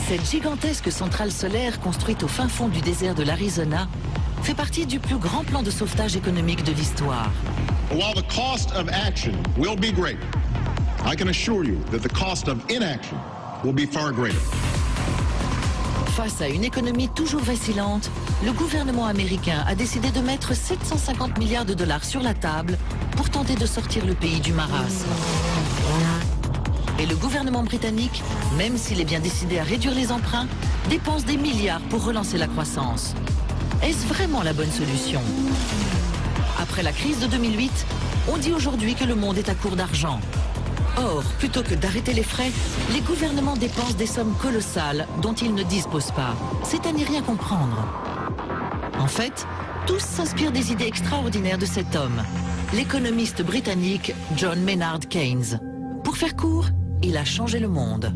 Cette gigantesque centrale solaire construite au fin fond du désert de l'Arizona fait partie du plus grand plan de sauvetage économique de l'histoire. While the cost of action will be great, I can assure you that the cost of inaction will be far greater. Face à une économie toujours vacillante, le gouvernement américain a décidé de mettre 750 milliards de dollars sur la table pour tenter de sortir le pays du marasme. Et le gouvernement britannique, même s'il est bien décidé à réduire les emprunts, dépense des milliards pour relancer la croissance. Est-ce vraiment la bonne solution? Après la crise de 2008, on dit aujourd'hui que le monde est à court d'argent. Or, plutôt que d'arrêter les frais, les gouvernements dépensent des sommes colossales dont ils ne disposent pas. C'est à n'y rien comprendre. En fait, tous s'inspirent des idées extraordinaires de cet homme, l'économiste britannique John Maynard Keynes. Pour faire court, il a changé le monde.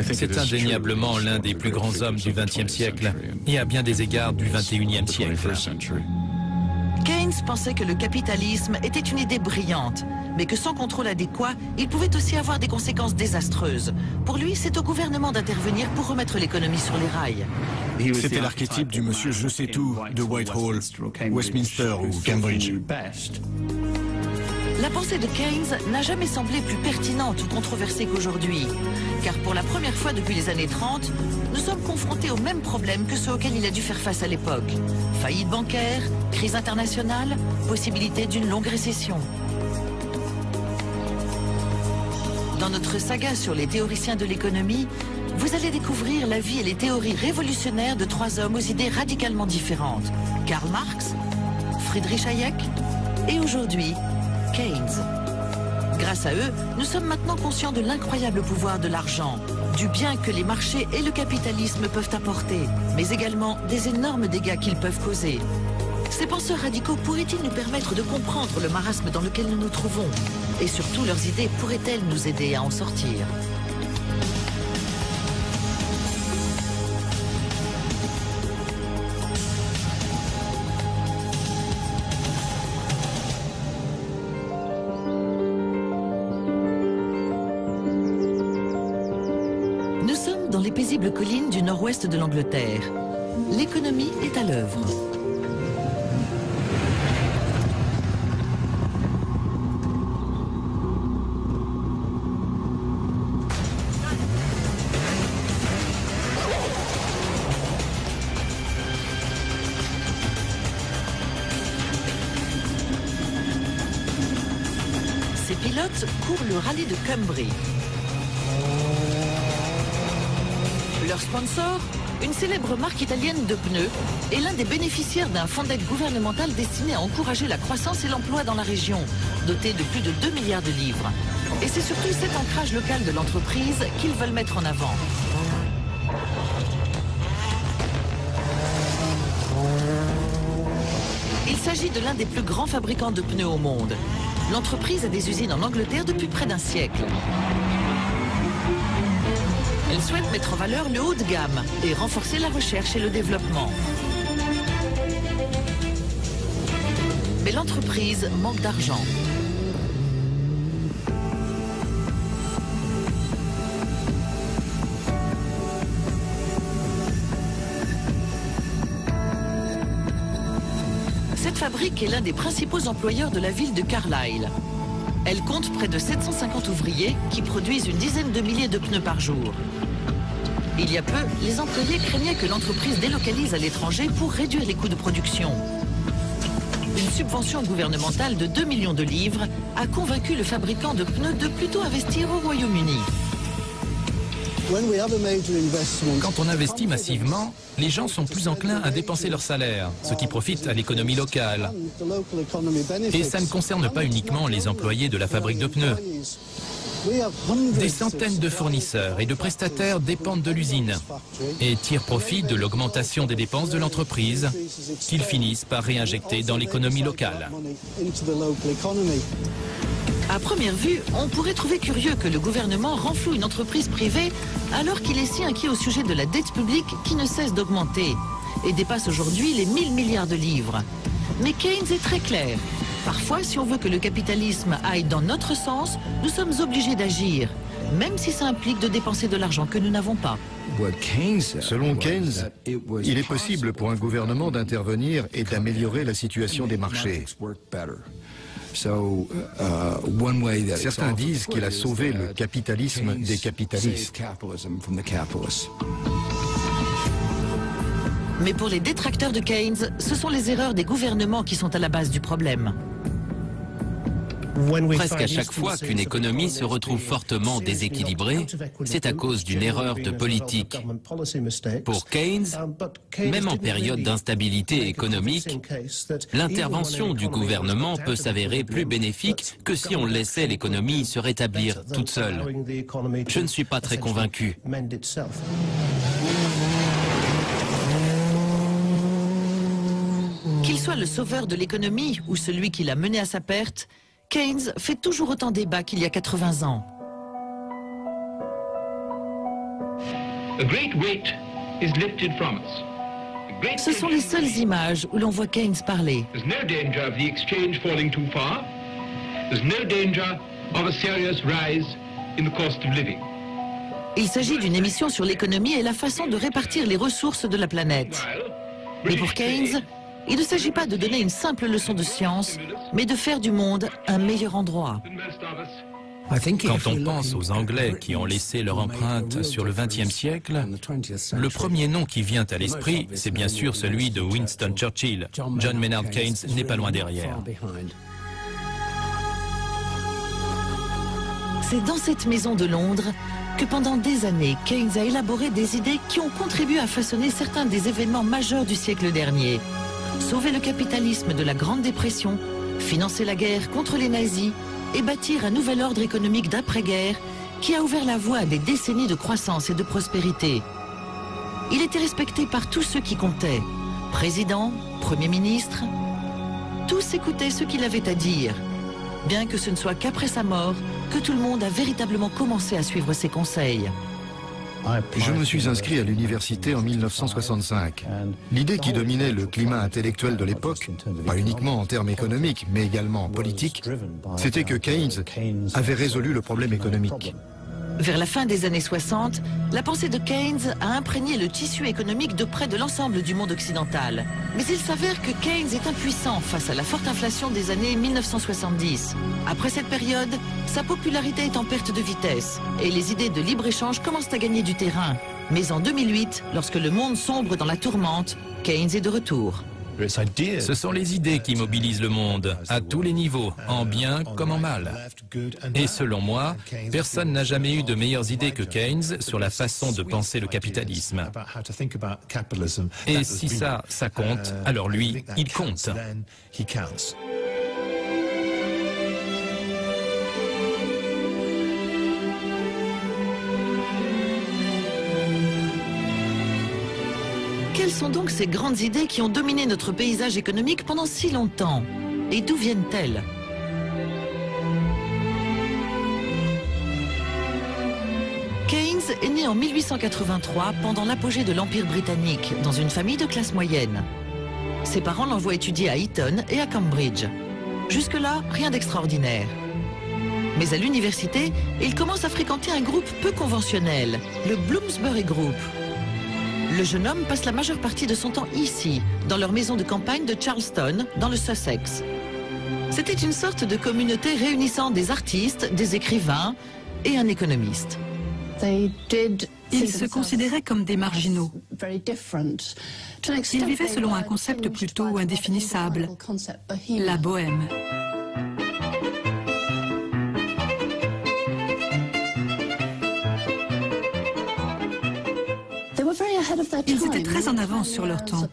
C'est indéniablement l'un des plus grands hommes du XXe siècle et à bien des égards du XXIe siècle. Keynes pensait que le capitalisme était une idée brillante, mais que sans contrôle adéquat, il pouvait aussi avoir des conséquences désastreuses. Pour lui, c'est au gouvernement d'intervenir pour remettre l'économie sur les rails. C'était l'archétype du monsieur je sais tout de Whitehall, Westminster ou Cambridge. La pensée de Keynes n'a jamais semblé plus pertinente ou controversée qu'aujourd'hui. Car pour la première fois depuis les années 30, nous sommes confrontés aux mêmes problèmes que ceux auxquels il a dû faire face à l'époque. Faillite bancaire, crise internationale, possibilité d'une longue récession. Dans notre saga sur les théoriciens de l'économie, vous allez découvrir la vie et les théories révolutionnaires de trois hommes aux idées radicalement différentes. Karl Marx, Friedrich Hayek et aujourd'hui, Keynes. Grâce à eux, nous sommes maintenant conscients de l'incroyable pouvoir de l'argent, du bien que les marchés et le capitalisme peuvent apporter, mais également des énormes dégâts qu'ils peuvent causer. Ces penseurs radicaux pourraient-ils nous permettre de comprendre le marasme dans lequel nous nous trouvons? Et surtout, leurs idées pourraient-elles nous aider à en sortir? Nous sommes dans les paisibles collines du nord-ouest de l'Angleterre. L'économie est à l'œuvre. Ces pilotes courent le rallye de Cumbrie. Leur sponsor, une célèbre marque italienne de pneus, est l'un des bénéficiaires d'un fonds d'aide gouvernemental destiné à encourager la croissance et l'emploi dans la région, doté de plus de 2 milliards de livres. Et c'est surtout cet ancrage local de l'entreprise qu'ils veulent mettre en avant. Il s'agit de l'un des plus grands fabricants de pneus au monde. L'entreprise a des usines en Angleterre depuis près d'un siècle. Elle souhaite mettre en valeur le haut de gamme et renforcer la recherche et le développement. Mais l'entreprise manque d'argent. Cette fabrique est l'un des principaux employeurs de la ville de Carlisle. Elle compte près de 750 ouvriers qui produisent une dizaine de milliers de pneus par jour. Il y a peu, les employés craignaient que l'entreprise délocalise à l'étranger pour réduire les coûts de production. Une subvention gouvernementale de 2 millions de livres a convaincu le fabricant de pneus de plutôt investir au Royaume-Uni. Quand on investit massivement, les gens sont plus enclins à dépenser leur salaire, ce qui profite à l'économie locale. Et ça ne concerne pas uniquement les employés de la fabrique de pneus. Des centaines de fournisseurs et de prestataires dépendent de l'usine et tirent profit de l'augmentation des dépenses de l'entreprise qu'ils finissent par réinjecter dans l'économie locale. À première vue, on pourrait trouver curieux que le gouvernement renfloue une entreprise privée alors qu'il est si inquiet au sujet de la dette publique qui ne cesse d'augmenter et dépasse aujourd'hui les 1000 milliards de livres. Mais Keynes est très clair. Parfois, si on veut que le capitalisme aille dans notre sens, nous sommes obligés d'agir. même si ça implique de dépenser de l'argent que nous n'avons pas. Selon Keynes, il est possible pour un gouvernement d'intervenir et d'améliorer la situation des marchés. Certains disent qu'il a sauvé le capitalisme des capitalistes. Mais pour les détracteurs de Keynes, ce sont les erreurs des gouvernements qui sont à la base du problème. Presque à chaque fois qu'une économie se retrouve fortement déséquilibrée, c'est à cause d'une erreur de politique. Pour Keynes, même en période d'instabilité économique, l'intervention du gouvernement peut s'avérer plus bénéfique que si on laissait l'économie se rétablir toute seule. Je ne suis pas très convaincu. Qu'il soit le sauveur de l'économie ou celui qui l'a menée à sa perte, Keynes fait toujours autant débat qu'il y a 80 ans. Ce sont les seules images où l'on voit Keynes parler. Il s'agit d'une émission sur l'économie et la façon de répartir les ressources de la planète. Mais pour Keynes, il ne s'agit pas de donner une simple leçon de science, mais de faire du monde un meilleur endroit. Quand on pense aux Anglais qui ont laissé leur empreinte sur le XXe siècle, le premier nom qui vient à l'esprit, c'est bien sûr celui de Winston Churchill. John Maynard Keynes n'est pas loin derrière. C'est dans cette maison de Londres que pendant des années, Keynes a élaboré des idées qui ont contribué à façonner certains des événements majeurs du siècle dernier. Sauver le capitalisme de la Grande Dépression, financer la guerre contre les nazis et bâtir un nouvel ordre économique d'après-guerre qui a ouvert la voie à des décennies de croissance et de prospérité. Il était respecté par tous ceux qui comptaient, président, premier ministre. Tous écoutaient ce qu'il avait à dire, bien que ce ne soit qu'après sa mort que tout le monde a véritablement commencé à suivre ses conseils. Je me suis inscrit à l'université en 1965. L'idée qui dominait le climat intellectuel de l'époque, pas uniquement en termes économiques, mais également politiques, c'était que Keynes avait résolu le problème économique. Vers la fin des années 60, la pensée de Keynes a imprégné le tissu économique de près de l'ensemble du monde occidental. Mais il s'avère que Keynes est impuissant face à la forte inflation des années 1970. Après cette période, sa popularité est en perte de vitesse et les idées de libre-échange commencent à gagner du terrain. Mais en 2008, lorsque le monde sombre dans la tourmente, Keynes est de retour. Ce sont les idées qui mobilisent le monde, à tous les niveaux, en bien comme en mal. Et selon moi, personne n'a jamais eu de meilleures idées que Keynes sur la façon de penser le capitalisme. Et si ça compte, alors lui, il compte. Quelles sont donc ces grandes idées qui ont dominé notre paysage économique pendant si longtemps? Et d'où viennent-elles? Keynes est né en 1883 pendant l'apogée de l'Empire britannique, dans une famille de classe moyenne. Ses parents l'envoient étudier à Eton et à Cambridge. Jusque-là, rien d'extraordinaire. Mais à l'université, il commence à fréquenter un groupe peu conventionnel, le Bloomsbury Group. Le jeune homme passe la majeure partie de son temps ici, dans leur maison de campagne de Charleston, dans le Sussex. C'était une sorte de communauté réunissant des artistes, des écrivains et un économiste. Ils se considéraient comme des marginaux. Ils vivaient selon un concept plutôt indéfinissable, la bohème. Ils étaient très en avance sur leur temps.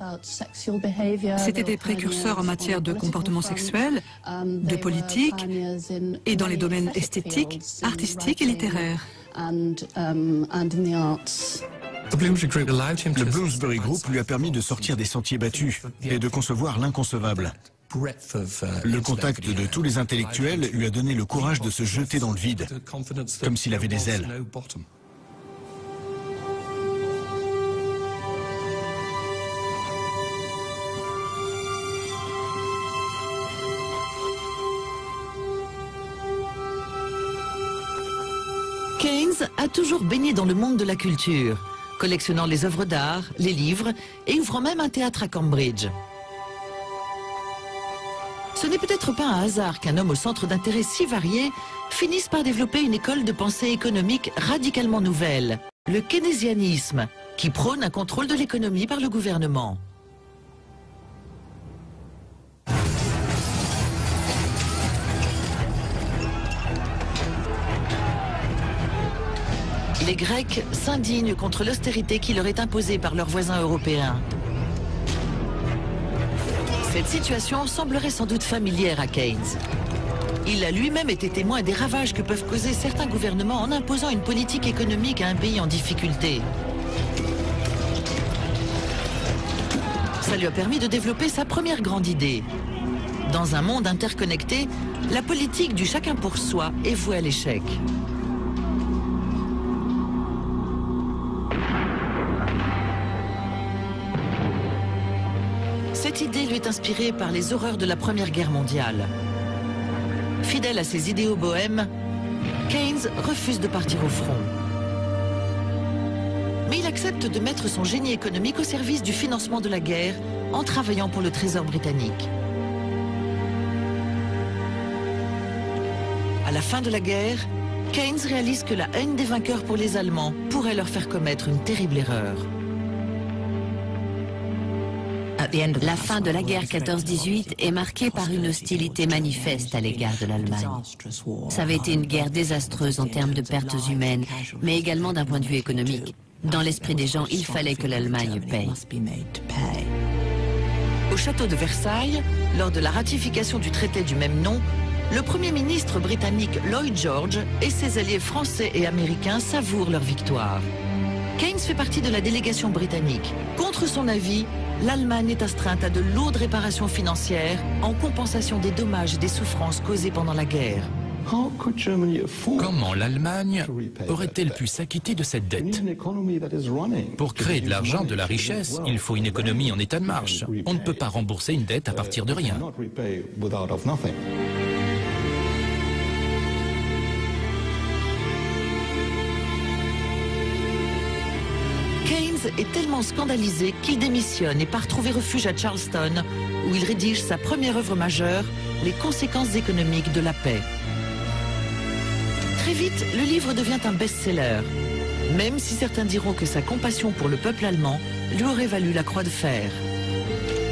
C'étaient des précurseurs en matière de comportement sexuel, de politique et dans les domaines esthétiques, artistiques et littéraires. Le Bloomsbury Group lui a permis de sortir des sentiers battus et de concevoir l'inconcevable. Le contact de tous les intellectuels lui a donné le courage de se jeter dans le vide, comme s'il avait des ailes. Keynes Keynes a toujours baigné dans le monde de la culture, collectionnant les œuvres d'art, les livres et ouvrant même un théâtre à Cambridge. Ce n'est peut-être pas un hasard qu'un homme au centre d'intérêt si varié finisse par développer une école de pensée économique radicalement nouvelle, le keynésianisme, qui prône un contrôle de l'économie par le gouvernement. Les Grecs s'indignent contre l'austérité qui leur est imposée par leurs voisins européens. Cette situation semblerait sans doute familière à Keynes. Il a lui-même été témoin des ravages que peuvent causer certains gouvernements en imposant une politique économique à un pays en difficulté. Ça lui a permis de développer sa première grande idée. Dans un monde interconnecté, la politique du chacun pour soi est vouée à l'échec. Cette idée lui est inspirée par les horreurs de la Première Guerre mondiale. Fidèle à ses idéaux bohèmes, Keynes refuse de partir au front. Mais il accepte de mettre son génie économique au service du financement de la guerre en travaillant pour le Trésor britannique. À la fin de la guerre, Keynes réalise que la haine des vainqueurs pour les Allemands pourrait leur faire commettre une terrible erreur. La fin de la guerre 14-18 est marquée par une hostilité manifeste à l'égard de l'Allemagne. Ça avait été une guerre désastreuse en termes de pertes humaines, mais également d'un point de vue économique. Dans l'esprit des gens, il fallait que l'Allemagne paye. Au château de Versailles, lors de la ratification du traité du même nom, le Premier ministre britannique Lloyd George et ses alliés français et américains savourent leur victoire. Keynes fait partie de la délégation britannique. Contre son avis, l'Allemagne est astreinte à de lourdes réparations financières en compensation des dommages et des souffrances causées pendant la guerre. Comment l'Allemagne aurait-elle pu s'acquitter de cette dette? Pour créer de l'argent, de la richesse, il faut une économie en état de marche. On ne peut pas rembourser une dette à partir de rien. Keynes est tellement scandalisé qu'il démissionne et part trouver refuge à Charleston, où il rédige sa première œuvre majeure, Les conséquences économiques de la paix. Très vite, le livre devient un best-seller, même si certains diront que sa compassion pour le peuple allemand lui aurait valu la croix de fer.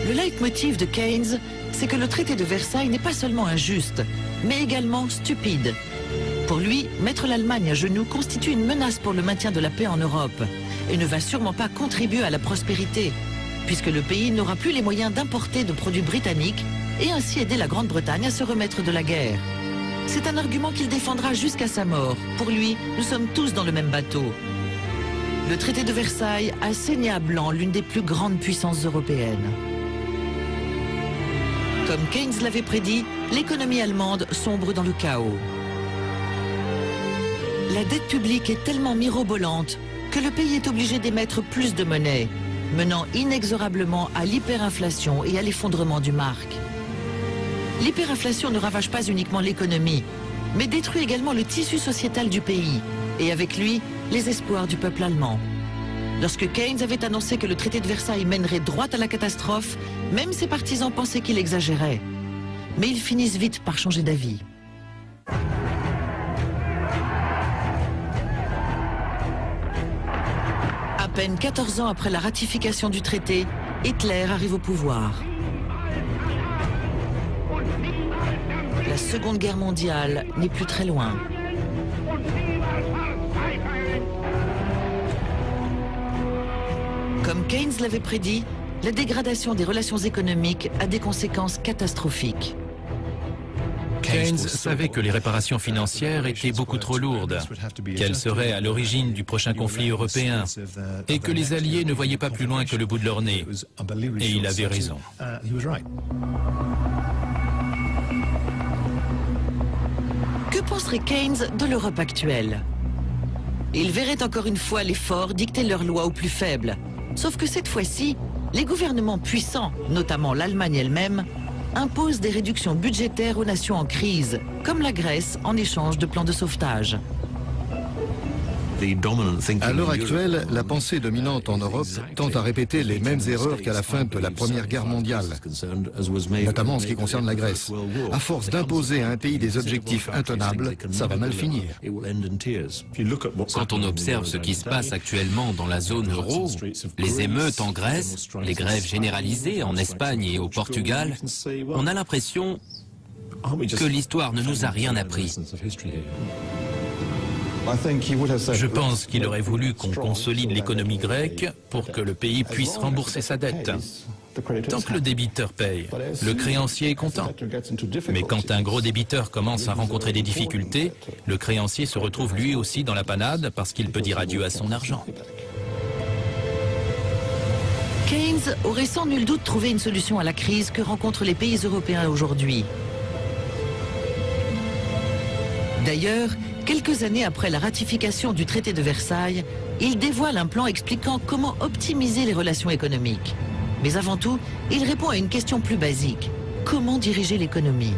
Le leitmotiv de Keynes, c'est que le traité de Versailles n'est pas seulement injuste, mais également stupide. Pour lui, mettre l'Allemagne à genoux constitue une menace pour le maintien de la paix en Europe et ne va sûrement pas contribuer à la prospérité, puisque le pays n'aura plus les moyens d'importer de produits britanniques et ainsi aider la Grande-Bretagne à se remettre de la guerre. C'est un argument qu'il défendra jusqu'à sa mort. Pour lui, nous sommes tous dans le même bateau. Le traité de Versailles a saigné à blanc l'une des plus grandes puissances européennes. Comme Keynes l'avait prédit, l'économie allemande sombre dans le chaos. La dette publique est tellement mirobolante que le pays est obligé d'émettre plus de monnaie, menant inexorablement à l'hyperinflation et à l'effondrement du mark. L'hyperinflation ne ravage pas uniquement l'économie, mais détruit également le tissu sociétal du pays, et avec lui, les espoirs du peuple allemand. Lorsque Keynes avait annoncé que le traité de Versailles mènerait droit à la catastrophe, même ses partisans pensaient qu'il exagérait. Mais ils finissent vite par changer d'avis. À peine 14 ans après la ratification du traité, Hitler arrive au pouvoir. La Seconde Guerre mondiale n'est plus très loin. Comme Keynes l'avait prédit, la dégradation des relations économiques a des conséquences catastrophiques. Keynes savait que les réparations financières étaient beaucoup trop lourdes, qu'elles seraient à l'origine du prochain conflit européen, et que les Alliés ne voyaient pas plus loin que le bout de leur nez. Et il avait raison. Que penserait Keynes de l'Europe actuelle? Il verrait encore une fois les forts dicter leurs lois aux plus faibles. Sauf que cette fois-ci, les gouvernements puissants, notamment l'Allemagne elle-même, imposent des réductions budgétaires aux nations en crise, comme la Grèce en échange de plans de sauvetage. À l'heure actuelle, la pensée dominante en Europe tend à répéter les mêmes erreurs qu'à la fin de la Première Guerre mondiale, notamment en ce qui concerne la Grèce. À force d'imposer à un pays des objectifs intenables, ça va mal finir. Quand on observe ce qui se passe actuellement dans la zone euro, les émeutes en Grèce, les grèves généralisées en Espagne et au Portugal, on a l'impression que l'histoire ne nous a rien appris. Je pense qu'il aurait voulu qu'on consolide l'économie grecque pour que le pays puisse rembourser sa dette. Tant que le débiteur paye, le créancier est content. Mais quand un gros débiteur commence à rencontrer des difficultés, le créancier se retrouve lui aussi dans la panade parce qu'il peut dire adieu à son argent. Keynes aurait sans nul doute trouvé une solution à la crise que rencontrent les pays européens aujourd'hui. D'ailleurs, quelques années après la ratification du traité de Versailles, il dévoile un plan expliquant comment optimiser les relations économiques. Mais avant tout, il répond à une question plus basique. Comment diriger l'économie?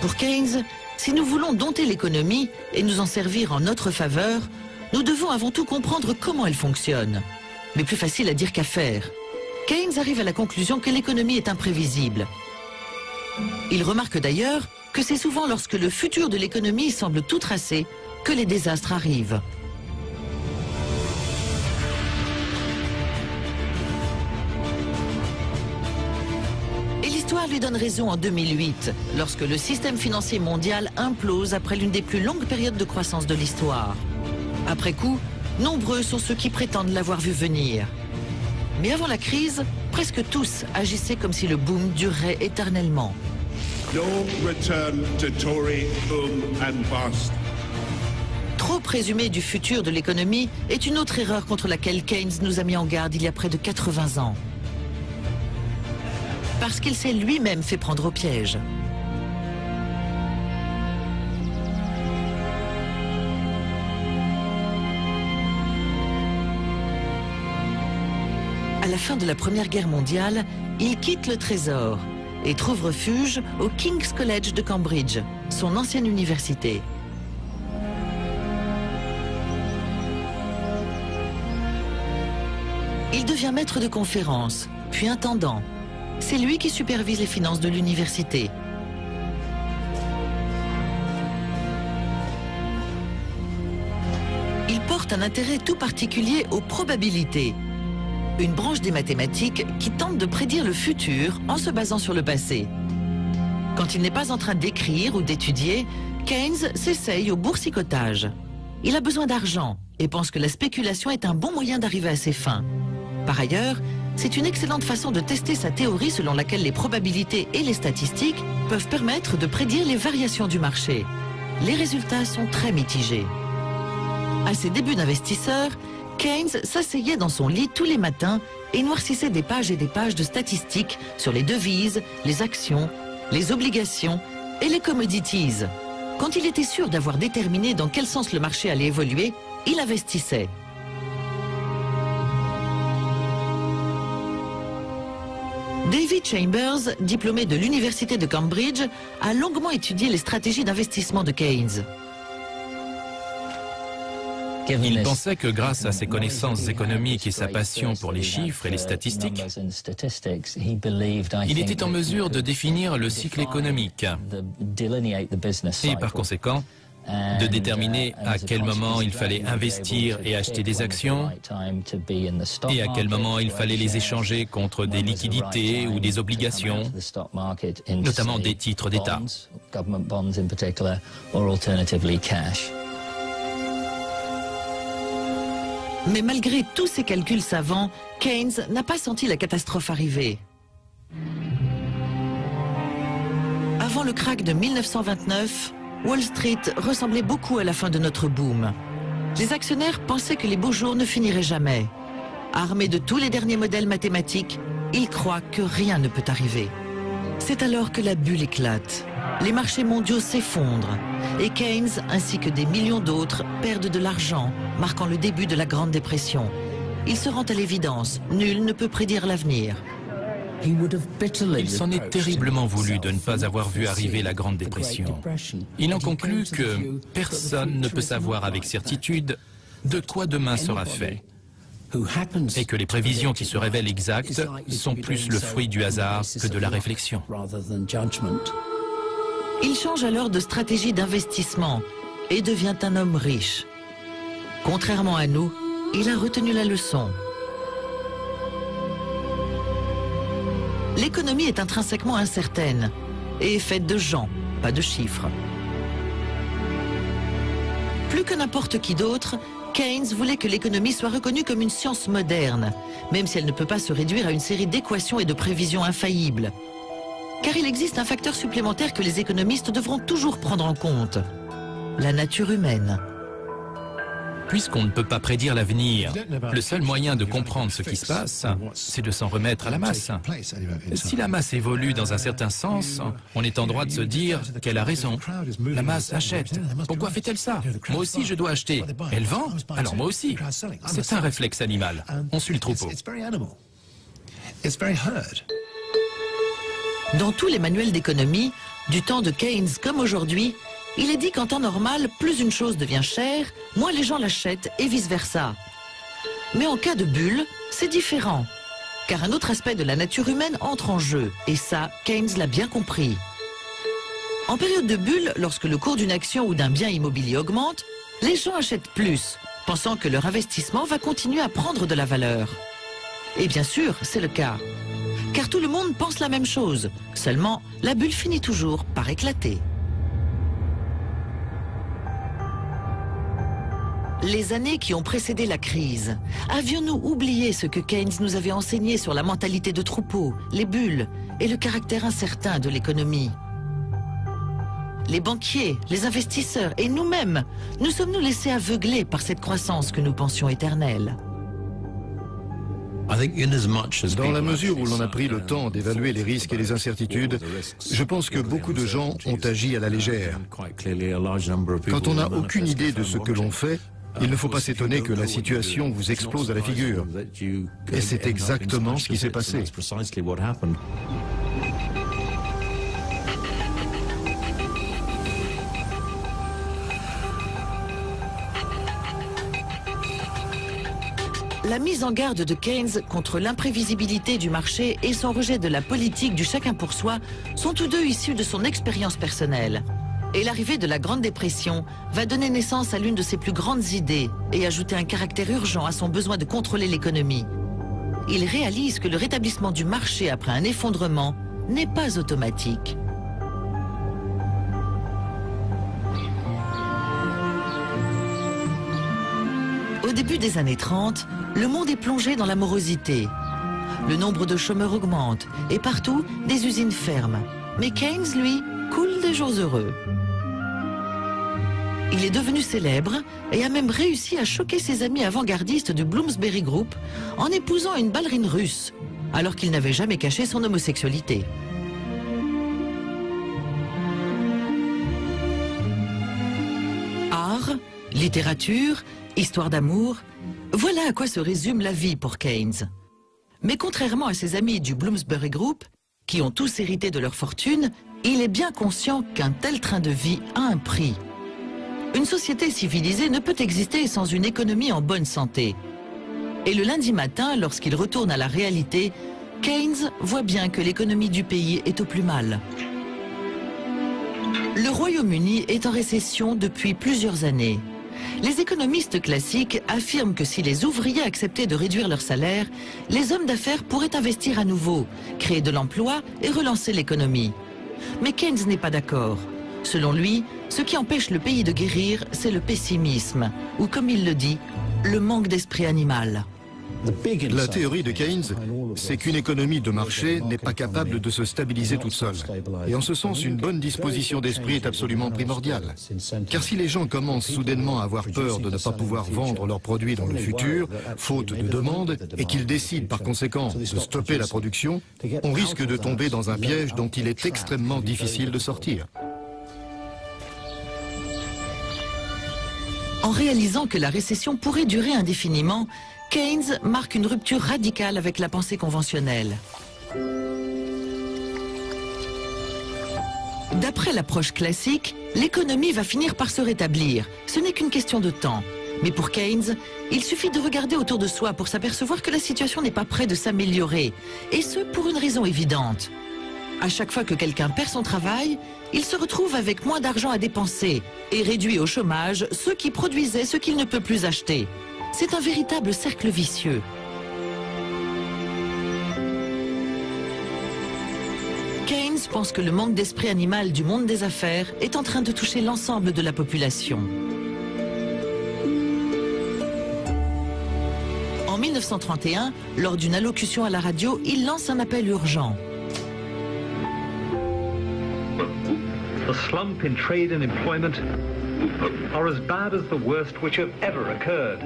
Pour Keynes, si nous voulons dompter l'économie et nous en servir en notre faveur, nous devons avant tout comprendre comment elle fonctionne. Mais plus facile à dire qu'à faire. Keynes arrive à la conclusion que l'économie est imprévisible. Il remarque d'ailleurs que c'est souvent lorsque le futur de l'économie semble tout tracé que les désastres arrivent. Et l'histoire lui donne raison en 2008, lorsque le système financier mondial implose après l'une des plus longues périodes de croissance de l'histoire. Après coup, nombreux sont ceux qui prétendent l'avoir vu venir. Mais avant la crise, presque tous agissaient comme si le boom durerait éternellement. Trop présumer du futur de l'économie est une autre erreur contre laquelle Keynes nous a mis en garde il y a près de 80 ans. Parce qu'il s'est lui-même fait prendre au piège. À la fin de la Première Guerre mondiale, il quitte le Trésor et trouve refuge au King's College de Cambridge, son ancienne université. Il devient maître de conférences, puis intendant. C'est lui qui supervise les finances de l'université. Il porte un intérêt tout particulier aux probabilités, une branche des mathématiques qui tente de prédire le futur en se basant sur le passé. Quand il n'est pas en train d'écrire ou d'étudier, Keynes s'essaye au boursicotage. Il a besoin d'argent et pense que la spéculation est un bon moyen d'arriver à ses fins. Par ailleurs, c'est une excellente façon de tester sa théorie selon laquelle les probabilités et les statistiques peuvent permettre de prédire les variations du marché. Les résultats sont très mitigés. À ses débuts d'investisseur, Keynes s'asseyait dans son lit tous les matins et noircissait des pages et des pages de statistiques sur les devises, les actions, les obligations et les commodities. Quand il était sûr d'avoir déterminé dans quel sens le marché allait évoluer, il investissait. David Chambers, diplômé de l'université de Cambridge, a longuement étudié les stratégies d'investissement de Keynes. Il pensait que grâce à ses connaissances économiques et sa passion pour les chiffres et les statistiques, il était en mesure de définir le cycle économique et par conséquent de déterminer à quel moment il fallait investir et acheter des actions et à quel moment il fallait les échanger contre des liquidités ou des obligations, notamment des titres d'État. Mais malgré tous ces calculs savants, Keynes n'a pas senti la catastrophe arriver. Avant le krach de 1929, Wall Street ressemblait beaucoup à la fin de notre boom. Les actionnaires pensaient que les beaux jours ne finiraient jamais. Armés de tous les derniers modèles mathématiques, ils croient que rien ne peut arriver. C'est alors que la bulle éclate. Les marchés mondiaux s'effondrent et Keynes, ainsi que des millions d'autres, perdent de l'argent, marquant le début de la Grande Dépression. Il se rend à l'évidence, nul ne peut prédire l'avenir. Il s'en est terriblement voulu de ne pas avoir vu arriver la Grande Dépression. Il en conclut que personne ne peut savoir avec certitude de quoi demain sera fait, et que les prévisions qui se révèlent exactes sont plus le fruit du hasard que de la réflexion. Il change alors de stratégie d'investissement et devient un homme riche. Contrairement à nous, il a retenu la leçon. L'économie est intrinsèquement incertaine et est faite de gens, pas de chiffres. Plus que n'importe qui d'autre, Keynes voulait que l'économie soit reconnue comme une science moderne, même si elle ne peut pas se réduire à une série d'équations et de prévisions infaillibles. Car il existe un facteur supplémentaire que les économistes devront toujours prendre en compte, la nature humaine. Puisqu'on ne peut pas prédire l'avenir, le seul moyen de comprendre ce qui se passe, c'est de s'en remettre à la masse. Si la masse évolue dans un certain sens, on est en droit de se dire qu'elle a raison. La masse achète. Pourquoi fait-elle ça? Moi aussi je dois acheter. Elle vend? Alors moi aussi. C'est un réflexe animal. On suit le troupeau. Dans tous les manuels d'économie, du temps de Keynes comme aujourd'hui, il est dit qu'en temps normal, plus une chose devient chère, moins les gens l'achètent et vice-versa. Mais en cas de bulle, c'est différent. Car un autre aspect de la nature humaine entre en jeu. Et ça, Keynes l'a bien compris. En période de bulle, lorsque le cours d'une action ou d'un bien immobilier augmente, les gens achètent plus, pensant que leur investissement va continuer à prendre de la valeur. Et bien sûr, c'est le cas. Car tout le monde pense la même chose. Seulement, la bulle finit toujours par éclater. Les années qui ont précédé la crise, avions-nous oublié ce que Keynes nous avait enseigné sur la mentalité de troupeau, les bulles et le caractère incertain de l'économie? Les banquiers, les investisseurs et nous-mêmes, nous sommes-nous laissés aveugler par cette croissance que nous pensions éternelle? Dans la mesure où l'on a pris le temps d'évaluer les risques et les incertitudes, je pense que beaucoup de gens ont agi à la légère. Quand on n'a aucune idée de ce que l'on fait, il ne faut pas s'étonner que la situation vous explose à la figure. Et c'est exactement ce qui s'est passé. La mise en garde de Keynes contre l'imprévisibilité du marché et son rejet de la politique du chacun pour soi sont tous deux issus de son expérience personnelle. Et l'arrivée de la Grande Dépression va donner naissance à l'une de ses plus grandes idées et ajouter un caractère urgent à son besoin de contrôler l'économie. Il réalise que le rétablissement du marché après un effondrement n'est pas automatique. Au début des années 30, le monde est plongé dans la morosité. Le nombre de chômeurs augmente et partout, des usines ferment. Mais Keynes, lui, coule des jours heureux. Il est devenu célèbre et a même réussi à choquer ses amis avant-gardistes du Bloomsbury Group en épousant une ballerine russe, alors qu'il n'avait jamais caché son homosexualité. Art, littérature, histoire d'amour, voilà à quoi se résume la vie pour Keynes. Mais contrairement à ses amis du Bloomsbury Group, qui ont tous hérité de leur fortune, il est bien conscient qu'un tel train de vie a un prix. Une société civilisée ne peut exister sans une économie en bonne santé. Et le lundi matin, lorsqu'il retourne à la réalité, Keynes voit bien que l'économie du pays est au plus mal. Le Royaume-Uni est en récession depuis plusieurs années. Les économistes classiques affirment que si les ouvriers acceptaient de réduire leur salaire, les hommes d'affaires pourraient investir à nouveau, créer de l'emploi et relancer l'économie. Mais Keynes n'est pas d'accord. Selon lui, ce qui empêche le pays de guérir, c'est le pessimisme, ou comme il le dit, le manque d'esprit animal. La théorie de Keynes, c'est qu'une économie de marché n'est pas capable de se stabiliser toute seule. Et en ce sens, une bonne disposition d'esprit est absolument primordiale. Car si les gens commencent soudainement à avoir peur de ne pas pouvoir vendre leurs produits dans le futur, faute de demande, et qu'ils décident par conséquent de stopper la production, on risque de tomber dans un piège dont il est extrêmement difficile de sortir. En réalisant que la récession pourrait durer indéfiniment, Keynes marque une rupture radicale avec la pensée conventionnelle. D'après l'approche classique, l'économie va finir par se rétablir. Ce n'est qu'une question de temps. Mais pour Keynes, il suffit de regarder autour de soi pour s'apercevoir que la situation n'est pas près de s'améliorer. Et ce, pour une raison évidente. À chaque fois que quelqu'un perd son travail, il se retrouve avec moins d'argent à dépenser et réduit au chômage ceux qui produisaient ce qu'il ne peut plus acheter. C'est un véritable cercle vicieux. Keynes pense que le manque d'esprit animal du monde des affaires est en train de toucher l'ensemble de la population. En 1931, lors d'une allocution à la radio, il lance un appel urgent. The slump in trade and employment are as bad as the worst which have ever occurred.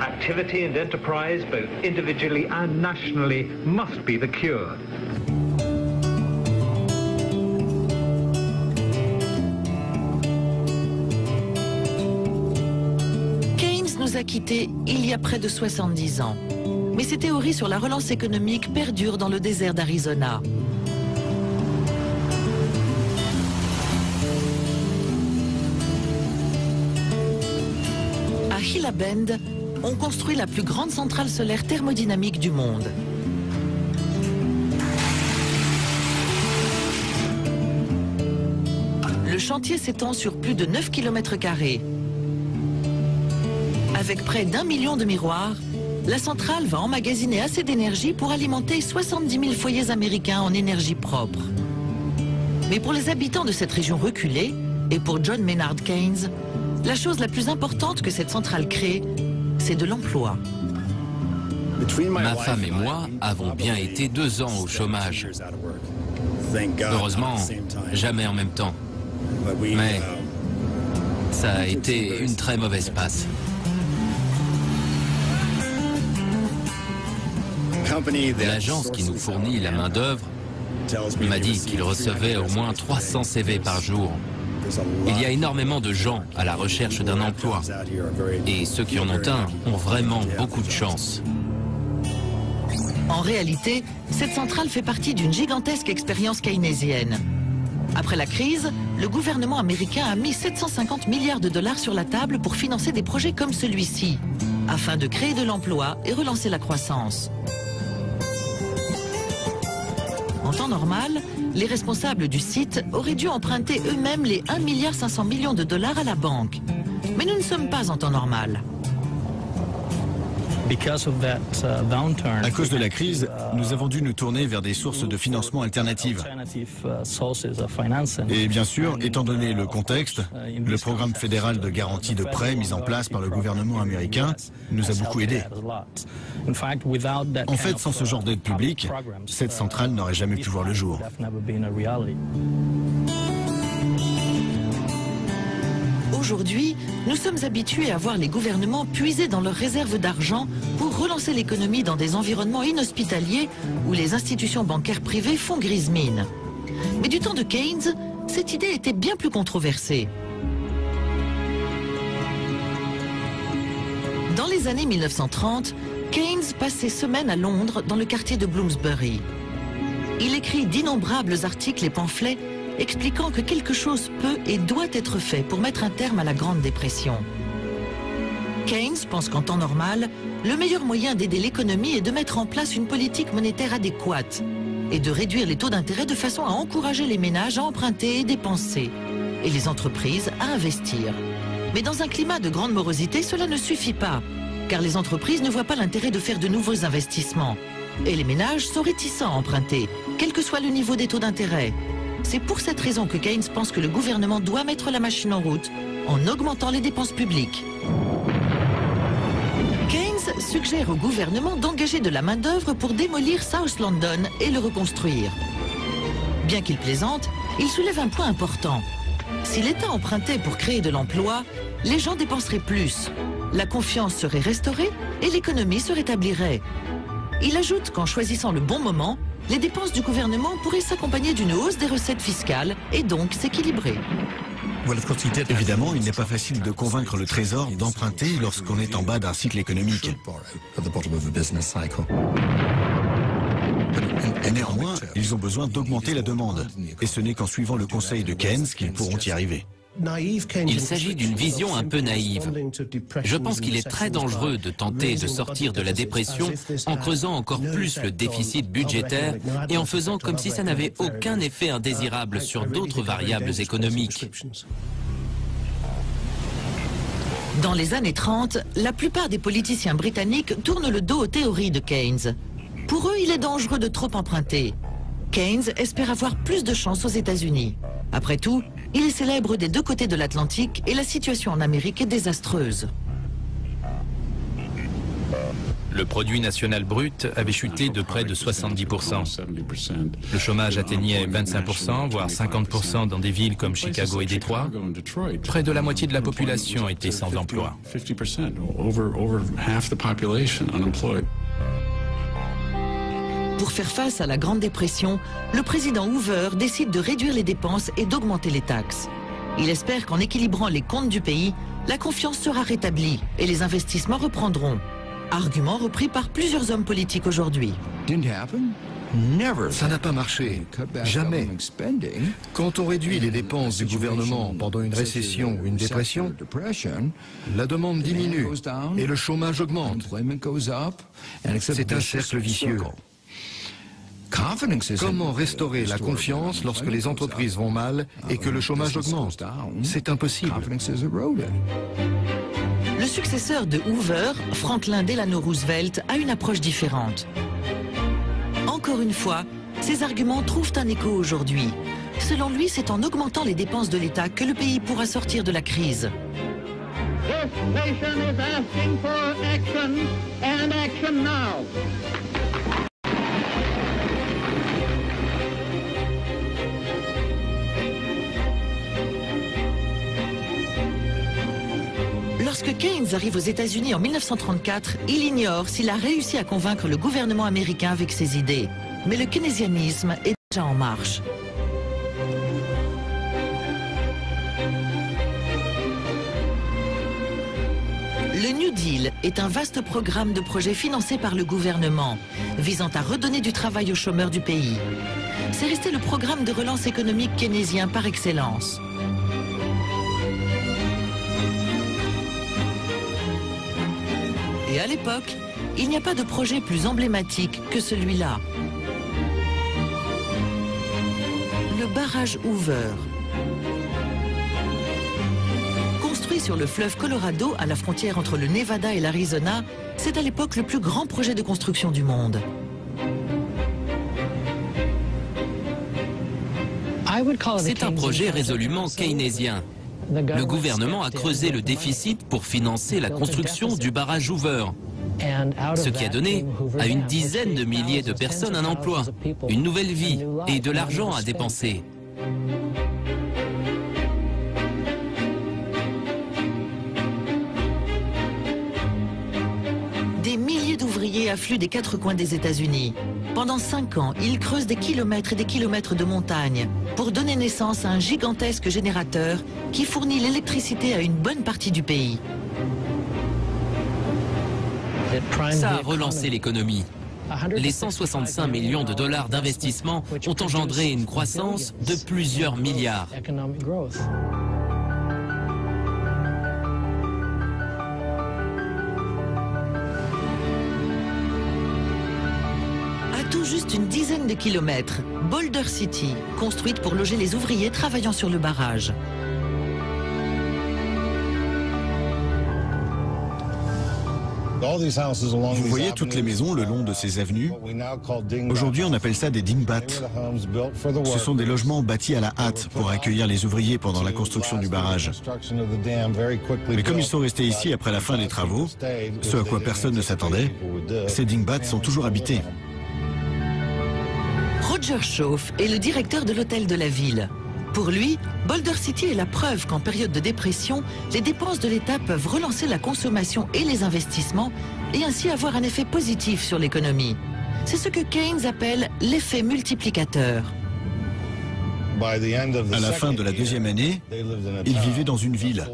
Activity and enterprise, both individually and nationally, must be the cure. Keynes nous a quittés il y a près de 70 ans. Mais ses théories sur la relance économique perdurent dans le désert d'Arizona. À Gila Bend, on construit la plus grande centrale solaire thermodynamique du monde. Le chantier s'étend sur plus de 9 km². Avec près d'1 million de miroirs, la centrale va emmagasiner assez d'énergie pour alimenter 70 000 foyers américains en énergie propre. Mais pour les habitants de cette région reculée, et pour John Maynard Keynes, la chose la plus importante que cette centrale crée, c'est de l'emploi. Ma femme et moi avons bien été 2 ans au chômage. Heureusement, jamais en même temps. Mais ça a été une très mauvaise passe. L'agence qui nous fournit la main-d'œuvre m'a dit qu'il recevait au moins 300 CV par jour. Il y a énormément de gens à la recherche d'un emploi. Et ceux qui en ont un ont vraiment beaucoup de chance. En réalité, cette centrale fait partie d'une gigantesque expérience keynésienne. Après la crise, le gouvernement américain a mis 750 milliards de dollars sur la table pour financer des projets comme celui-ci, afin de créer de l'emploi et relancer la croissance. En temps normal, les responsables du site auraient dû emprunter eux-mêmes les 1,5 milliard de dollars à la banque. Mais nous ne sommes pas en temps normal. À cause de la crise, nous avons dû nous tourner vers des sources de financement alternatives. Et bien sûr, étant donné le contexte, le programme fédéral de garantie de prêts mis en place par le gouvernement américain nous a beaucoup aidés. En fait, sans ce genre d'aide publique, cette centrale n'aurait jamais pu voir le jour. Aujourd'hui, nous sommes habitués à voir les gouvernements puiser dans leurs réserves d'argent pour relancer l'économie dans des environnements inhospitaliers où les institutions bancaires privées font grise mine. Mais du temps de Keynes, cette idée était bien plus controversée. Dans les années 1930, Keynes passe ses semaines à Londres dans le quartier de Bloomsbury. Il écrit d'innombrables articles et pamphlets expliquant que quelque chose peut et doit être fait pour mettre un terme à la Grande Dépression. Keynes pense qu'en temps normal, le meilleur moyen d'aider l'économie est de mettre en place une politique monétaire adéquate et de réduire les taux d'intérêt de façon à encourager les ménages à emprunter et dépenser, et les entreprises à investir. Mais dans un climat de grande morosité, cela ne suffit pas, car les entreprises ne voient pas l'intérêt de faire de nouveaux investissements. Et les ménages sont réticents à emprunter, quel que soit le niveau des taux d'intérêt. C'est pour cette raison que Keynes pense que le gouvernement doit mettre la machine en route en augmentant les dépenses publiques. Keynes suggère au gouvernement d'engager de la main-d'œuvre pour démolir South London et le reconstruire. Bien qu'il plaisante, il soulève un point important. Si l'État empruntait pour créer de l'emploi, les gens dépenseraient plus. La confiance serait restaurée et l'économie se rétablirait. Il ajoute qu'en choisissant le bon moment, les dépenses du gouvernement pourraient s'accompagner d'une hausse des recettes fiscales et donc s'équilibrer. Évidemment, il n'est pas facile de convaincre le Trésor d'emprunter lorsqu'on est en bas d'un cycle économique. Néanmoins, ils ont besoin d'augmenter la demande. Et ce n'est qu'en suivant le conseil de Keynes qu'ils pourront y arriver. Il s'agit d'une vision un peu naïve. Je pense qu'il est très dangereux de tenter de sortir de la dépression en creusant encore plus le déficit budgétaire et en faisant comme si ça n'avait aucun effet indésirable sur d'autres variables économiques. Dans les années 30, la plupart des politiciens britanniques tournent le dos aux théories de Keynes. Pour eux, il est dangereux de trop emprunter. Keynes espère avoir plus de chance aux États-Unis. Après tout, il est célèbre des deux côtés de l'Atlantique et la situation en Amérique est désastreuse. Le produit national brut avait chuté de près de 70%. Le chômage atteignait 25%, voire 50% dans des villes comme Chicago et Détroit. Près de la moitié de la population était sans emploi. Pour faire face à la Grande Dépression, le président Hoover décide de réduire les dépenses et d'augmenter les taxes. Il espère qu'en équilibrant les comptes du pays, la confiance sera rétablie et les investissements reprendront. Argument repris par plusieurs hommes politiques aujourd'hui. Ça n'a pas marché. Jamais. Quand on réduit les dépenses du gouvernement pendant une récession ou une dépression, la demande diminue et le chômage augmente. C'est un cercle vicieux. Comment restaurer la confiance lorsque les entreprises vont mal et que le chômage augmente? C'est impossible. Le successeur de Hoover, Franklin Delano Roosevelt, a une approche différente. Encore une fois, ces arguments trouvent un écho aujourd'hui. Selon lui, c'est en augmentant les dépenses de l'État que le pays pourra sortir de la crise. This nation is asking for action and action now. Lorsque Keynes arrive aux États-Unis en 1934, il ignore s'il a réussi à convaincre le gouvernement américain avec ses idées. Mais le keynésianisme est déjà en marche. Le New Deal est un vaste programme de projets financés par le gouvernement, visant à redonner du travail aux chômeurs du pays. C'est resté le programme de relance économique keynésien par excellence. Et à l'époque, il n'y a pas de projet plus emblématique que celui-là. Le barrage Hoover. Construit sur le fleuve Colorado à la frontière entre le Nevada et l'Arizona, c'est à l'époque le plus grand projet de construction du monde. C'est un projet résolument keynésien. Le gouvernement a creusé le déficit pour financer la construction du barrage Hoover, ce qui a donné à une dizaine de milliers de personnes un emploi, une nouvelle vie et de l'argent à dépenser. Des milliers d'ouvriers affluent des quatre coins des États-Unis. Pendant 5 ans, ils creusent des kilomètres et des kilomètres de montagnes pour donner naissance à un gigantesque générateur qui fournit l'électricité à une bonne partie du pays. Ça a relancé l'économie. Les 165 millions de dollars d'investissement ont engendré une croissance de plusieurs milliards. Tout juste une dizaine de kilomètres, Boulder City, construite pour loger les ouvriers travaillant sur le barrage. Vous voyez toutes les maisons le long de ces avenues? Aujourd'hui, on appelle ça des dingbats. Ce sont des logements bâtis à la hâte pour accueillir les ouvriers pendant la construction du barrage. Mais comme ils sont restés ici après la fin des travaux, ce à quoi personne ne s'attendait, ces dingbats sont toujours habités. Roger Schauf est le directeur de l'hôtel de la ville. Pour lui, Boulder City est la preuve qu'en période de dépression, les dépenses de l'État peuvent relancer la consommation et les investissements et ainsi avoir un effet positif sur l'économie. C'est ce que Keynes appelle l'effet multiplicateur. À la fin de la deuxième année, ils vivaient dans une ville,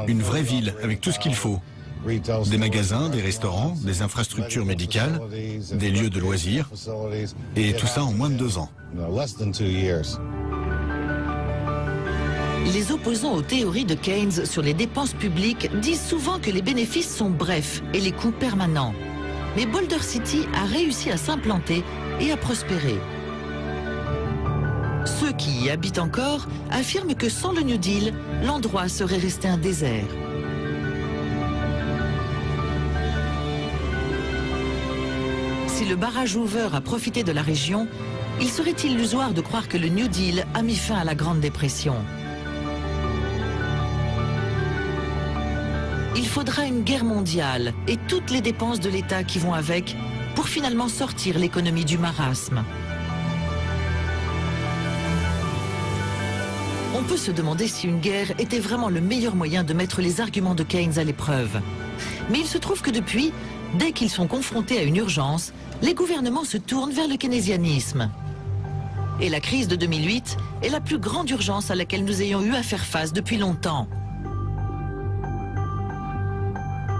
une vraie ville, avec tout ce qu'il faut. Des magasins, des restaurants, des infrastructures médicales, des lieux de loisirs, et tout ça en moins de 2 ans. Les opposants aux théories de Keynes sur les dépenses publiques disent souvent que les bénéfices sont brefs et les coûts permanents. Mais Boulder City a réussi à s'implanter et à prospérer. Ceux qui y habitent encore affirment que sans le New Deal, l'endroit serait resté un désert. Si le barrage Hoover a profité de la région, il serait illusoire de croire que le New Deal a mis fin à la Grande Dépression. Il faudra une guerre mondiale et toutes les dépenses de l'État qui vont avec pour finalement sortir l'économie du marasme. On peut se demander si une guerre était vraiment le meilleur moyen de mettre les arguments de Keynes à l'épreuve. Mais il se trouve que depuis, dès qu'ils sont confrontés à une urgence, les gouvernements se tournent vers le keynésianisme. Et la crise de 2008 est la plus grande urgence à laquelle nous ayons eu à faire face depuis longtemps.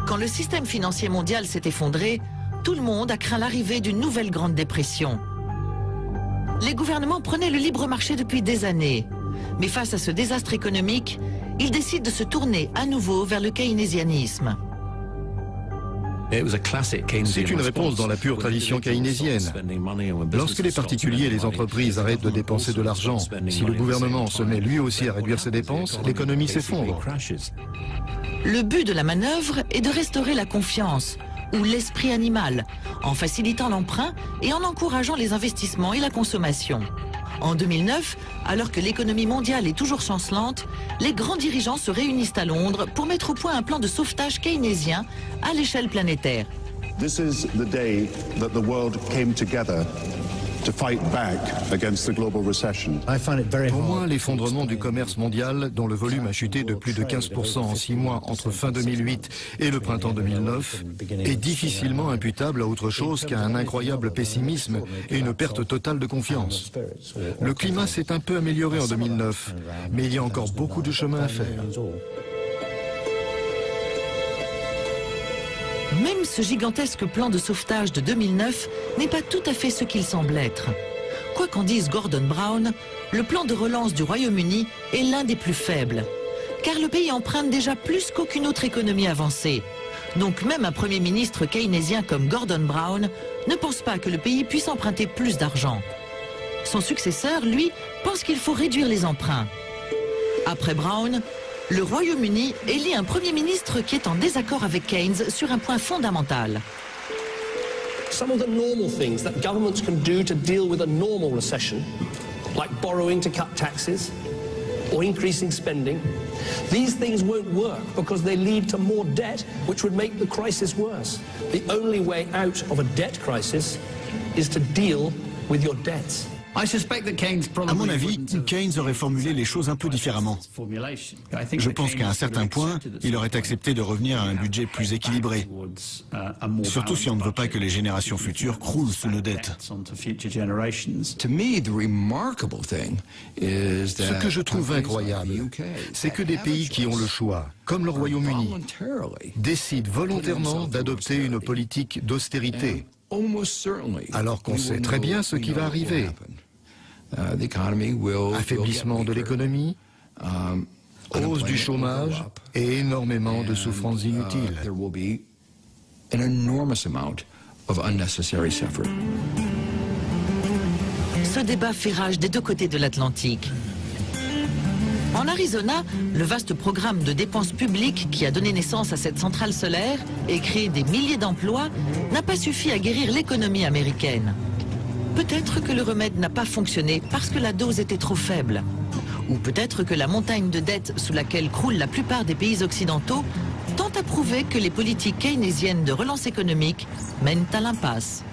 Quand le système financier mondial s'est effondré, tout le monde a craint l'arrivée d'une nouvelle grande dépression. Les gouvernements prenaient le libre marché depuis des années. Mais face à ce désastre économique, ils décident de se tourner à nouveau vers le keynésianisme. C'est une réponse dans la pure tradition keynésienne. Lorsque les particuliers et les entreprises arrêtent de dépenser de l'argent, si le gouvernement se met lui aussi à réduire ses dépenses, l'économie s'effondre. Le but de la manœuvre est de restaurer la confiance, ou l'esprit animal, en facilitant l'emprunt et en encourageant les investissements et la consommation. En 2009, alors que l'économie mondiale est toujours chancelante, les grands dirigeants se réunissent à Londres pour mettre au point un plan de sauvetage keynésien à l'échelle planétaire. This is the day that the world came together to fight back against the global recession. Pour moi, l'effondrement du commerce mondial, dont le volume a chuté de plus de 15% en 6 mois entre fin 2008 et le printemps 2009, est difficilement imputable à autre chose qu'à un incroyable pessimisme et une perte totale de confiance. Le climat s'est un peu amélioré en 2009, mais il y a encore beaucoup de chemin à faire. Même ce gigantesque plan de sauvetage de 2009 n'est pas tout à fait ce qu'il semble être. Quoi qu'en dise Gordon Brown, le plan de relance du Royaume-Uni est l'un des plus faibles, car le pays emprunte déjà plus qu'aucune autre économie avancée. Donc même un Premier ministre keynésien comme Gordon Brown ne pense pas que le pays puisse emprunter plus d'argent. Son successeur, lui, pense qu'il faut réduire les emprunts. Après Brown, le Royaume-Uni élit un Premier ministre qui est en désaccord avec Keynes sur un point fondamental. Some of the normal things that governments can do to deal with a normal recession, like borrowing to cut taxes or increasing spending, these things won't work because they lead to more debt, which would make the crisis worse. The only way out of a debt crisis is to deal with your debts. À mon avis, Keynes aurait formulé les choses un peu différemment. Je pense qu'à un certain point, il aurait accepté de revenir à un budget plus équilibré. Surtout si on ne veut pas que les générations futures croulent sous nos dettes. Ce que je trouve incroyable, c'est que des pays qui ont le choix, comme le Royaume-Uni, décident volontairement d'adopter une politique d'austérité, alors qu'on sait très bien ce qui va arriver. Affaiblissement de l'économie, hausse du chômage et énormément de souffrances inutiles. Ce débat fait rage des deux côtés de l'Atlantique. En Arizona, le vaste programme de dépenses publiques qui a donné naissance à cette centrale solaire et créé des milliers d'emplois n'a pas suffi à guérir l'économie américaine. Peut-être que le remède n'a pas fonctionné parce que la dose était trop faible. Ou peut-être que la montagne de dettes sous laquelle croulent la plupart des pays occidentaux tend à prouver que les politiques keynésiennes de relance économique mènent à l'impasse.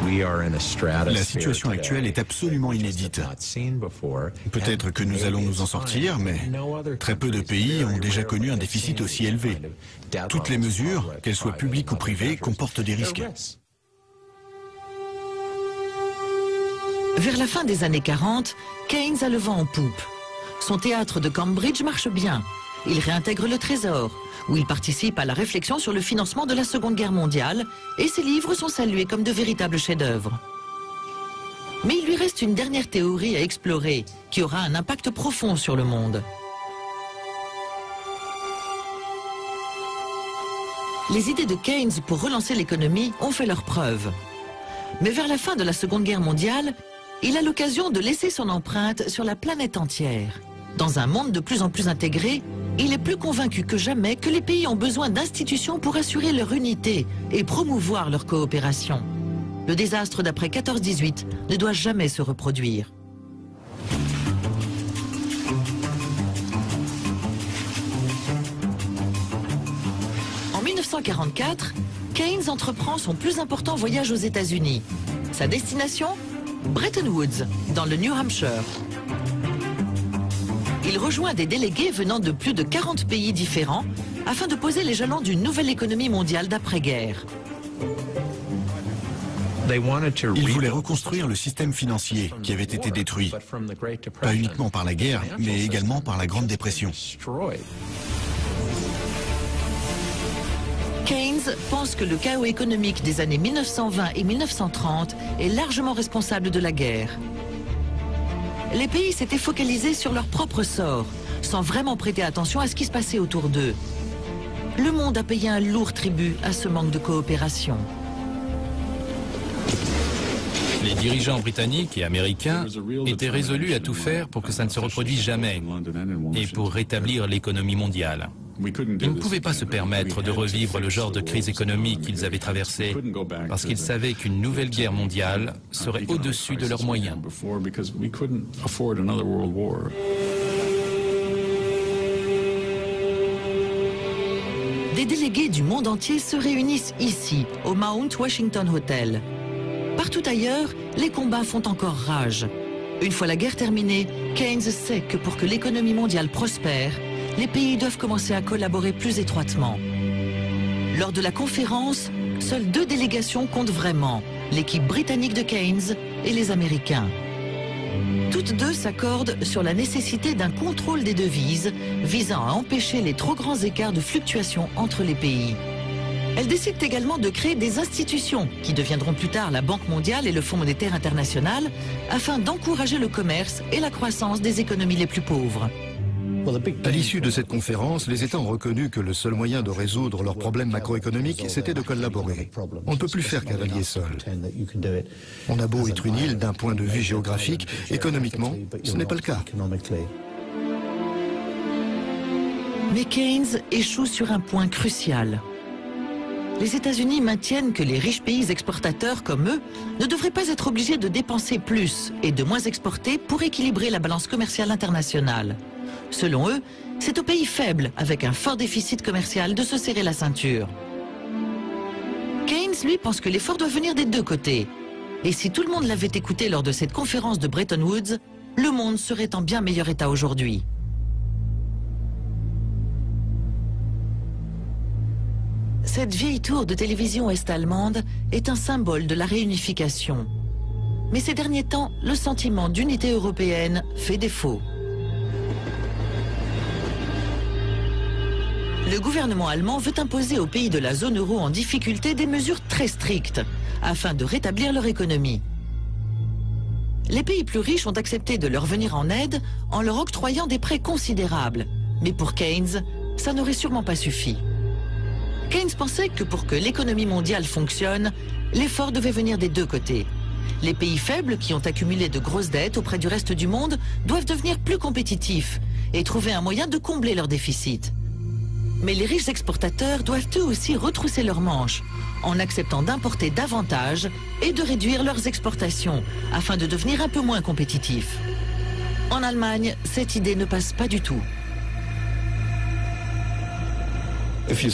La situation actuelle est absolument inédite. Peut-être que nous allons nous en sortir, mais très peu de pays ont déjà connu un déficit aussi élevé. Toutes les mesures, qu'elles soient publiques ou privées, comportent des risques. Vers la fin des années 40, Keynes a le vent en poupe. Son théâtre de Cambridge marche bien. il réintègre le Trésor, où il participe à la réflexion sur le financement de la Seconde Guerre mondiale, et ses livres sont salués comme de véritables chefs-d'œuvre. Mais il lui reste une dernière théorie à explorer, qui aura un impact profond sur le monde. Les idées de Keynes pour relancer l'économie ont fait leurs preuves. Mais vers la fin de la Seconde Guerre mondiale, il a l'occasion de laisser son empreinte sur la planète entière. Dans un monde de plus en plus intégré, il est plus convaincu que jamais que les pays ont besoin d'institutions pour assurer leur unité et promouvoir leur coopération. Le désastre d'après 14-18 ne doit jamais se reproduire. En 1944, Keynes entreprend son plus important voyage aux États-Unis. Sa destination ? Bretton Woods, dans le New Hampshire. Il rejoint des délégués venant de plus de 40 pays différents afin de poser les jalons d'une nouvelle économie mondiale d'après-guerre. Ils voulaient reconstruire le système financier qui avait été détruit, pas uniquement par la guerre, mais également par la Grande Dépression. Keynes pense que le chaos économique des années 1920 et 1930 est largement responsable de la guerre. Les pays s'étaient focalisés sur leur propre sort, sans vraiment prêter attention à ce qui se passait autour d'eux. Le monde a payé un lourd tribut à ce manque de coopération. Les dirigeants britanniques et américains étaient résolus à tout faire pour que ça ne se reproduise jamais et pour rétablir l'économie mondiale. Ils ne pouvaient pas se permettre de revivre le genre de crise économique qu'ils avaient traversé parce qu'ils savaient qu'une nouvelle guerre mondiale serait au-dessus de leurs moyens. Des délégués du monde entier se réunissent ici, au Mount Washington Hotel. Partout ailleurs, les combats font encore rage. Une fois la guerre terminée, Keynes sait que pour que l'économie mondiale prospère, les pays doivent commencer à collaborer plus étroitement. Lors de la conférence, seules 2 délégations comptent vraiment, l'équipe britannique de Keynes et les Américains. Toutes 2 s'accordent sur la nécessité d'un contrôle des devises visant à empêcher les trop grands écarts de fluctuation entre les pays. Elles décident également de créer des institutions qui deviendront plus tard la Banque mondiale et le Fonds monétaire international afin d'encourager le commerce et la croissance des économies les plus pauvres. À l'issue de cette conférence, les États ont reconnu que le seul moyen de résoudre leurs problèmes macroéconomiques, c'était de collaborer. On ne peut plus faire cavalier seul. On a beau être une île d'un point de vue géographique, économiquement, ce n'est pas le cas. Mais Keynes échoue sur un point crucial. Les États-Unis maintiennent que les riches pays exportateurs comme eux ne devraient pas être obligés de dépenser plus et de moins exporter pour équilibrer la balance commerciale internationale. Selon eux, c'est aux pays faibles, avec un fort déficit commercial, de se serrer la ceinture. Keynes, lui, pense que l'effort doit venir des 2 côtés. Et si tout le monde l'avait écouté lors de cette conférence de Bretton Woods, le monde serait en bien meilleur état aujourd'hui. Cette vieille tour de télévision est-allemande est un symbole de la réunification. Mais ces derniers temps, le sentiment d'unité européenne fait défaut. Le gouvernement allemand veut imposer aux pays de la zone euro en difficulté des mesures très strictes afin de rétablir leur économie. Les pays plus riches ont accepté de leur venir en aide en leur octroyant des prêts considérables. Mais pour Keynes, ça n'aurait sûrement pas suffi. Keynes pensait que pour que l'économie mondiale fonctionne, l'effort devait venir des 2 côtés. Les pays faibles qui ont accumulé de grosses dettes auprès du reste du monde doivent devenir plus compétitifs et trouver un moyen de combler leurs déficits. Mais les riches exportateurs doivent eux aussi retrousser leurs manches en acceptant d'importer davantage et de réduire leurs exportations afin de devenir un peu moins compétitifs. En Allemagne, cette idée ne passe pas du tout.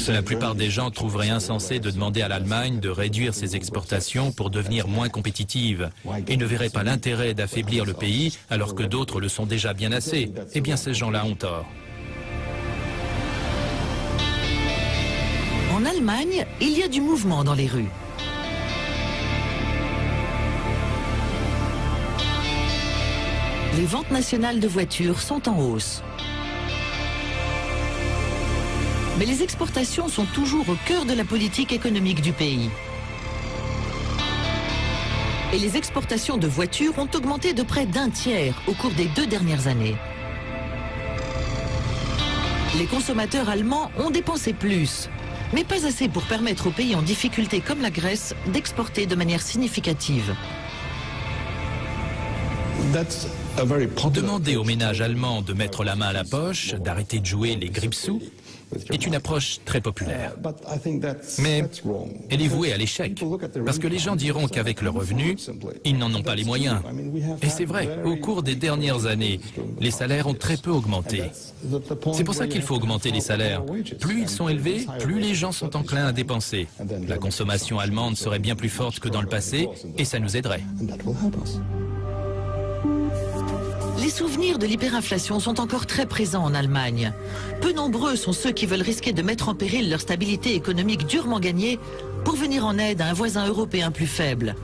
La plupart des gens trouveraient insensé de demander à l'Allemagne de réduire ses exportations pour devenir moins compétitive et ne verraient pas l'intérêt d'affaiblir le pays alors que d'autres le sont déjà bien assez. Eh bien, ces gens-là ont tort. En Allemagne, il y a du mouvement dans les rues. Les ventes nationales de voitures sont en hausse. Mais les exportations sont toujours au cœur de la politique économique du pays. Et les exportations de voitures ont augmenté de près d'un tiers au cours des 2 dernières années. Les consommateurs allemands ont dépensé plus, mais pas assez pour permettre aux pays en difficulté comme la Grèce d'exporter de manière significative. Demander aux ménages allemands de mettre la main à la poche, d'arrêter de jouer les grippe-sous, est une approche très populaire. Mais elle est vouée à l'échec, parce que les gens diront qu'avec le revenu, ils n'en ont pas les moyens. Et c'est vrai, au cours des dernières années, les salaires ont très peu augmenté. C'est pour ça qu'il faut augmenter les salaires. Plus ils sont élevés, plus les gens sont enclins à dépenser. La consommation allemande serait bien plus forte que dans le passé, et ça nous aiderait. Les souvenirs de l'hyperinflation sont encore très présents en Allemagne. Peu nombreux sont ceux qui veulent risquer de mettre en péril leur stabilité économique durement gagnée pour venir en aide à un voisin européen plus faible.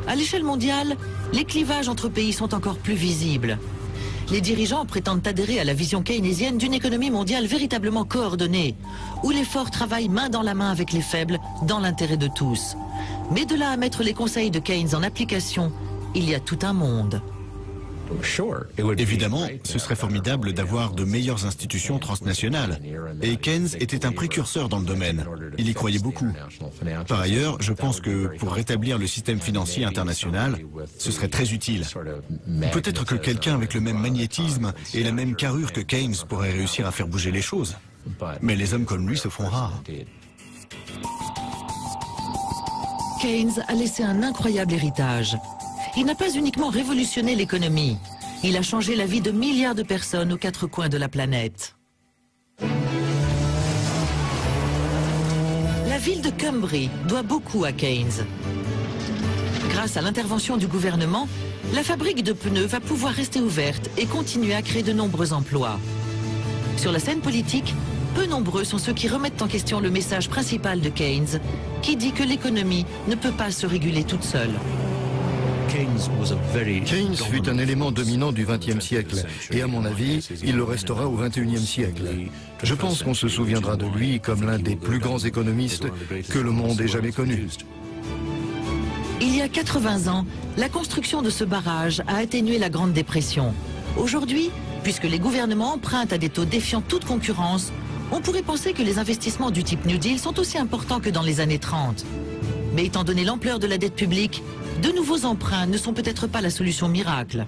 À l'échelle mondiale, les clivages entre pays sont encore plus visibles. Les dirigeants prétendent adhérer à la vision keynésienne d'une économie mondiale véritablement coordonnée, où les forts travaillent main dans la main avec les faibles dans l'intérêt de tous. Mais de là à mettre les conseils de Keynes en application, il y a tout un monde. Évidemment, ce serait formidable d'avoir de meilleures institutions transnationales. Et Keynes était un précurseur dans le domaine. Il y croyait beaucoup. Par ailleurs, je pense que pour rétablir le système financier international, ce serait très utile. Peut-être que quelqu'un avec le même magnétisme et la même carrure que Keynes pourrait réussir à faire bouger les choses. Mais les hommes comme lui se font rares. Keynes a laissé un incroyable héritage. Il n'a pas uniquement révolutionné l'économie, il a changé la vie de milliards de personnes aux 4 coins de la planète. La ville de Cumbria doit beaucoup à Keynes. Grâce à l'intervention du gouvernement, la fabrique de pneus va pouvoir rester ouverte et continuer à créer de nombreux emplois. Sur la scène politique, peu nombreux sont ceux qui remettent en question le message principal de Keynes, qui dit que l'économie ne peut pas se réguler toute seule. Keynes fut un élément dominant du XXe siècle et à mon avis, il le restera au XXIe siècle. Je pense qu'on se souviendra de lui comme l'un des plus grands économistes que le monde ait jamais connu. Il y a 80 ans, la construction de ce barrage a atténué la Grande Dépression. Aujourd'hui, puisque les gouvernements empruntent à des taux défiant toute concurrence, on pourrait penser que les investissements du type New Deal sont aussi importants que dans les années 30. Mais étant donné l'ampleur de la dette publique, de nouveaux emprunts ne sont peut-être pas la solution miracle.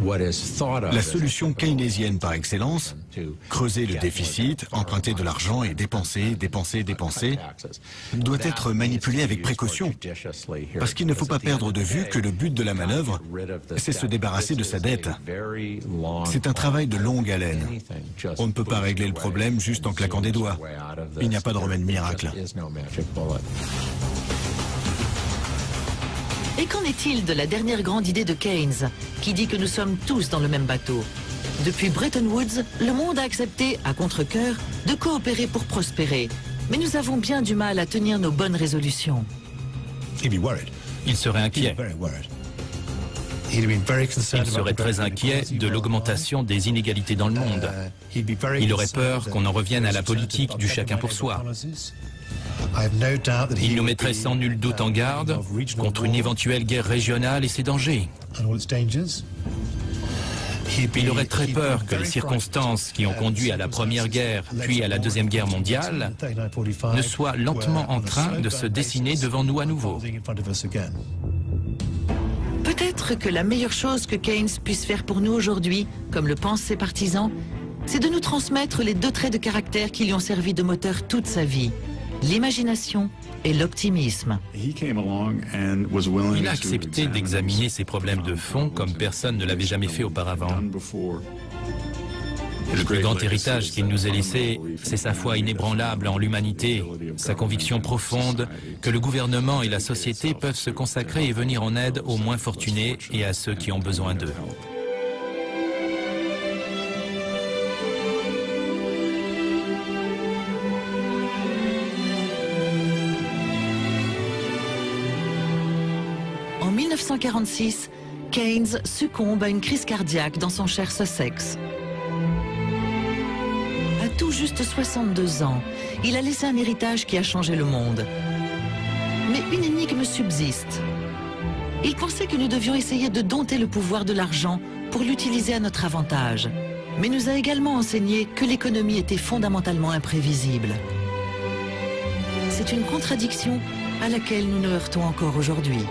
La solution keynésienne par excellence, creuser le déficit, emprunter de l'argent et dépenser, dépenser, dépenser, doit être manipulée avec précaution. Parce qu'il ne faut pas perdre de vue que le but de la manœuvre, c'est se débarrasser de sa dette. C'est un travail de longue haleine. On ne peut pas régler le problème juste en claquant des doigts. Il n'y a pas de remède miracle. Et qu'en est-il de la dernière grande idée de Keynes, qui dit que nous sommes tous dans le même bateau? Depuis Bretton Woods, le monde a accepté, à contre-cœur, de coopérer pour prospérer. Mais nous avons bien du mal à tenir nos bonnes résolutions. Il serait inquiet. Il serait très inquiet de l'augmentation des inégalités dans le monde. Il aurait peur qu'on en revienne à la politique du chacun pour soi. Il nous mettrait sans nul doute en garde contre une éventuelle guerre régionale et ses dangers. Il aurait très peur que les circonstances qui ont conduit à la Première Guerre, puis à la Deuxième Guerre mondiale, ne soient lentement en train de se dessiner devant nous à nouveau. Peut-être que la meilleure chose que Keynes puisse faire pour nous aujourd'hui, comme le pensent ses partisans, c'est de nous transmettre les 2 traits de caractère qui lui ont servi de moteur toute sa vie. L'imagination et l'optimisme. Il a accepté d'examiner ses problèmes de fond comme personne ne l'avait jamais fait auparavant. Le plus grand héritage qu'il nous ait laissé, c'est sa foi inébranlable en l'humanité, sa conviction profonde que le gouvernement et la société peuvent se consacrer et venir en aide aux moins fortunés et à ceux qui ont besoin d'eux. En 1946, Keynes succombe à une crise cardiaque dans son cher Sussex. À tout juste 62 ans, il a laissé un héritage qui a changé le monde. Mais une énigme subsiste. Il pensait que nous devions essayer de dompter le pouvoir de l'argent pour l'utiliser à notre avantage. Mais nous a également enseigné que l'économie était fondamentalement imprévisible. C'est une contradiction à laquelle nous nous heurtons encore aujourd'hui.